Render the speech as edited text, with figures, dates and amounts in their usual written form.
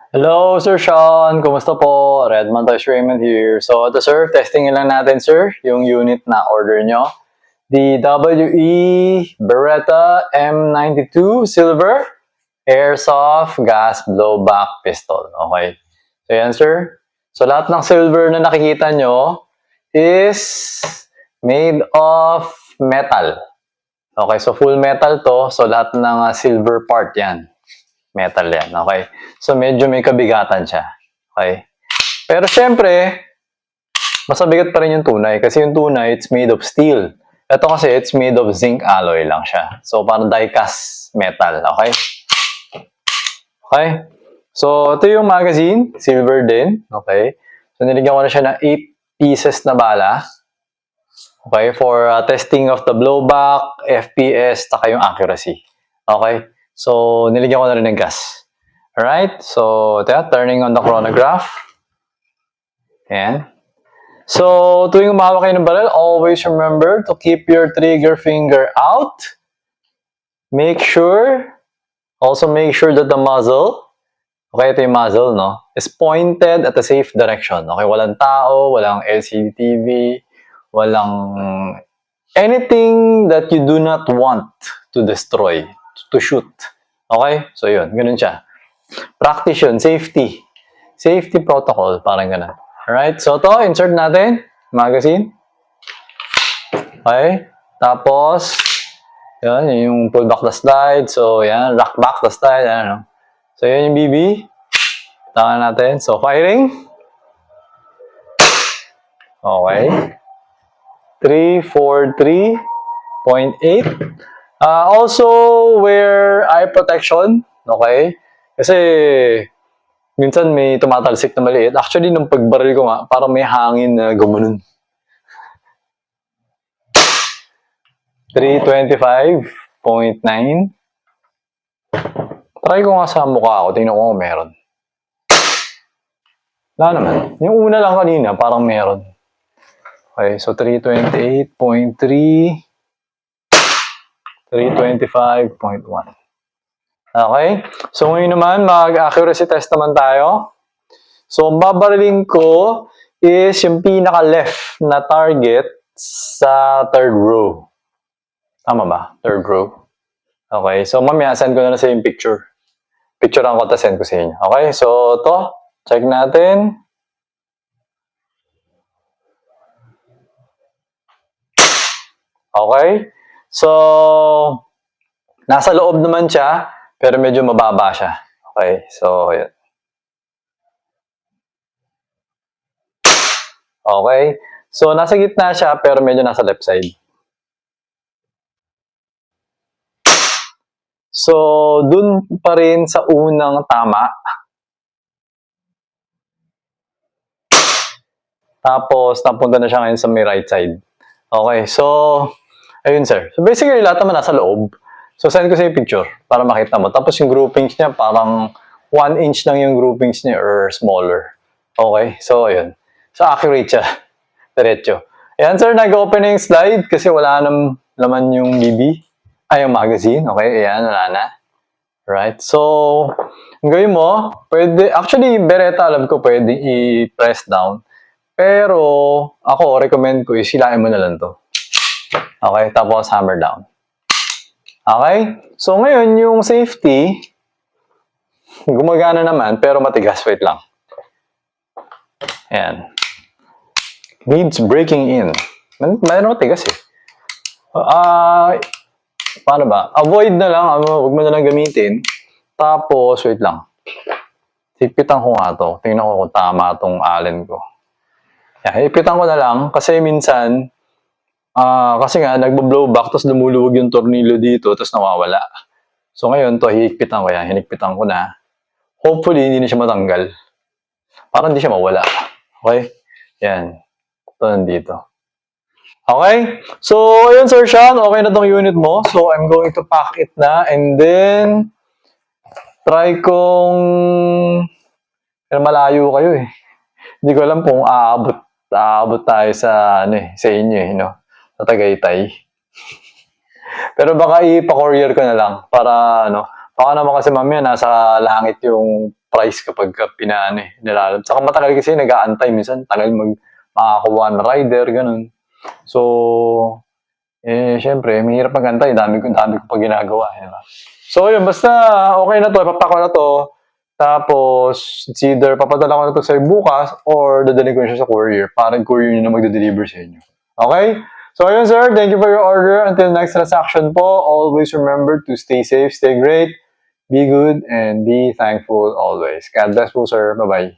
Hello, Sir Sean. Kumusta po? Redman Toys Raymond here. So, ito sir, testing lang natin sir, yung unit na order nyo. The WE Beretta M92 Silver Airsoft Gas Blowback Pistol. Okay. So, yan sir. So, lahat ng silver na nakikita nyo is made of metal. Okay, so full metal to. So, lahat ng silver part yan. Metal yan, okay? So, medyo may kabigatan siya. Okay? Pero syempre, mas mabigat pa rin yung tunay. Kasi yung tunay, it's made of steel. Ito kasi, it's made of zinc alloy lang siya. So, parang die-cast metal, okay? Okay? So, ito yung magazine. Silver din, okay? So, niligyan ko na siya ng 8 pieces na bala. Okay? For testing of the blowback, FPS, taka yung accuracy. Okay? So, niligyan ko na rin ng gas. Alright? So, turning on the chronograph. Ayan. So, tuwing umawak kayo ng barrel, always remember to keep your trigger finger out. Also make sure that the muzzle, okay, ito yung muzzle, no, is pointed at a safe direction. Okay, walang tao, walang LCD TV, walang anything that you do not want to destroy, to shoot. Okay? So, yun. Ganun siya. Practice yun. Safety. Safety protocol. Parang ganun. Alright? So, ito. Insert natin. Magazine. Okay? Tapos, yun. Yung pull back the slide. So, yan. Rock back the slide. Yan, no? So, yan yung BB. Tangan natin. So, firing. Okay. 343.8. Also, wear eye protection. Okay? Kasi, minsan may tumatalsik na maliit. Actually, nung pagbaril ko nga, parang may hangin na gumanon. 325.9. Try ko nga sa mukha ko. Tingnan ko kung meron. Wala naman. Yung una lang kanina, parang meron. Okay, so 328.3. 325.1. Okay? So, ngayon naman, mag-accuracy test naman tayo. So, ang babariling ko is yung pinaka-left na target sa third row. Tama ba? Third row. Okay, so mamaya send ko na sa yung picture. Picturean ko, tapos send ko sa inyo. Okay, so to, check natin. Okay? So, nasa loob naman siya, pero medyo mababa siya. Okay, so, yun. Okay? So, nasa gitna siya, pero medyo nasa left side. So, dun pa rin sa unang tama. Tapos, napunta na siya ngayon sa may right side. Okay, so, ayun sir. So, basically, lahat naman nasa loob. So, send ko sa yung picture para makita mo. Tapos, yung groupings niya, parang 1 inch lang yung groupings niya or smaller. Okay, so, ayun. So, accurate siya. Diretso. Ayan sir, nag-open na yung slide kasi wala naman yung BB. Ay, yung magazine. Okay, ayan, wala na. Right, so, ang gawin mo, pwede, actually, Beretta, alam ko, pwede i-press down. Pero, ako, recommend ko, isilain mo na lang to. Okay, tapos hammer down. Okay, so ngayon, yung safety, gumagana naman, pero matigas. Wait lang. Ayan. Needs breaking in. Mayroon matigas eh. Paano ba? Avoid na lang, huwag mo na lang gamitin. Tapos, wait lang. Hipitan ko nga to. Tingnan ko kung tama tong allen ko. Yan, hipitan ko na lang kasi minsan, kasi nga, nagbo-blowback, tapos lumuluwag yung tornilyo dito, tapos nawawala. So ngayon, to, hihigpitan ko yan. Hinigpitan ko na. Hopefully, hindi na siya matanggal. Parang hindi siya mawala. Okay? Yan. Ito nandito. Okay? So, ayun Sir Sean, okay na tong unit mo. So, I'm going to pack it na and then try kong malayo kayo eh. Hindi ko alam kung aabot tayo sa sa inyo eh, no? Sa Tagaytay. Pero baka ipa-courier ko na lang para baka naman kasi mamaya nasa langit yung price kapag nilalab. Saka matagal kasi nag-aantay. Minsan, tagal makakuha ng rider, ganun. So, syempre, mahirap magantay. Dami ko pa ginagawa. Diba? So, yun, basta okay na to. Ipapako na to. Tapos, it's either papadala ko na to sa'yo bukas or dadalhin ko na siya sa courier. Parang courier nyo na magde-deliver sa inyo. Okay? So, ayun, sir. Thank you for your order. Until next transaction po, always remember to stay safe, stay great, be good, and be thankful always. God bless po, sir. Bye-bye.